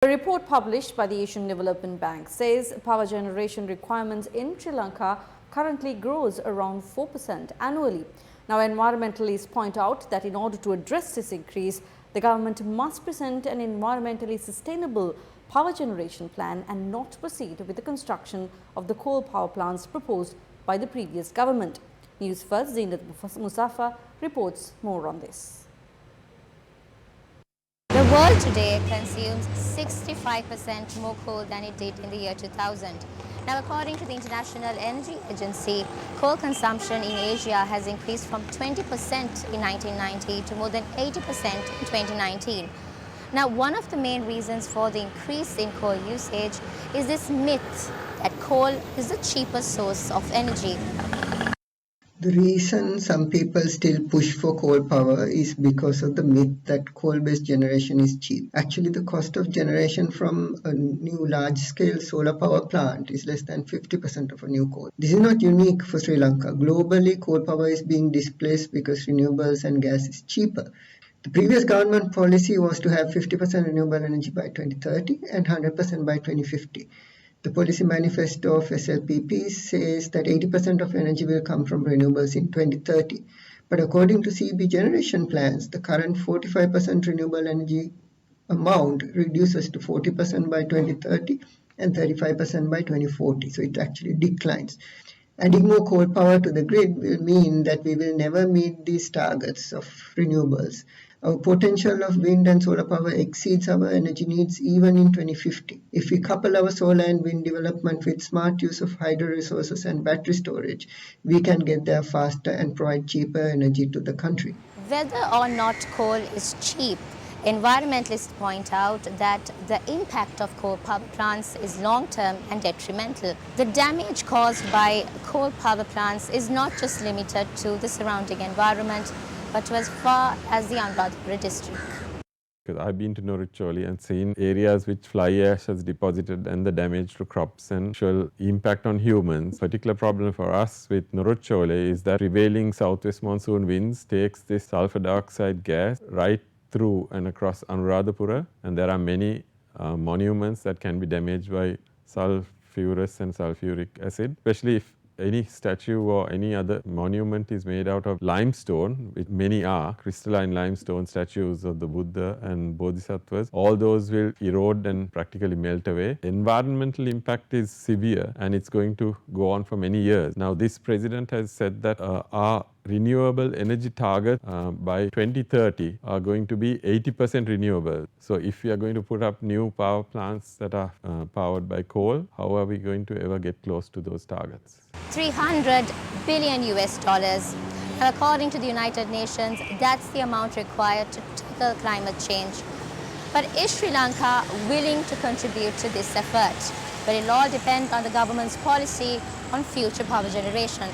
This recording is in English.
A report published by the Asian Development Bank says power generation requirements in Sri Lanka currently grows around 4% annually. Now, environmentalists point out that in order to address this increase, the government must present an environmentally sustainable power generation plan and not proceed with the construction of the coal power plants proposed by the previous government. Newsfirst.lk reports more on this. The world today consumes 65% more coal than it did in the year 2000. Now, according to the International Energy Agency, coal consumption in Asia has increased from 20% in 1990 to more than 80% in 2019. Now, one of the main reasons for the increase in coal usage is this myth that coal is the cheapest source of energy. The reason some people still push for coal power is because of the myth that coal-based generation is cheap. Actually, the cost of generation from a new large-scale solar power plant is less than 50% of a new coal. This is not unique for Sri Lanka. Globally, coal power is being displaced because renewables and gas is cheaper. The previous government policy was to have 50% renewable energy by 2030 and 100% by 2050. The policy manifesto of SLPP says that 80% of energy will come from renewables in 2030. But according to CB generation plans, the current 45% renewable energy amount reduces to 40% by 2030 and 35% by 2040. So it actually declines. Adding more coal power to the grid will mean that we will never meet these targets of renewables. Our potential of wind and solar power exceeds our energy needs even in 2050. If we couple our solar and wind development with smart use of hydro resources and battery storage, we can get there faster and provide cheaper energy to the country. Whether or not coal is cheap, environmentalists point out that the impact of coal power plants is long-term and detrimental. The damage caused by coal power plants is not just limited to the surrounding environment, but to as far as the Anuradhapura district. Because I've been to Norwich and seen areas which fly ash has deposited and the damage to crops and actual impact on humans. Particular problem for us with Norwich is that prevailing southwest monsoon winds takes this sulfur dioxide gas right through and across Anuradhapura, and there are many monuments that can be damaged by sulfurous and sulfuric acid, especially if any statue or any other monument is made out of limestone, which many are, crystalline limestone statues of the Buddha and Bodhisattvas. All those will erode and practically melt away. Environmental impact is severe and it's going to go on for many years. Now, this president has said that our renewable energy target by 2030 are going to be 80% renewable. So if we are going to put up new power plants that are powered by coal, how are we going to ever get close to those targets? 300 billion US dollars. And according to the United Nations, that's the amount required to tackle climate change. But is Sri Lanka willing to contribute to this effort? But it'll all depend on the government's policy on future power generation.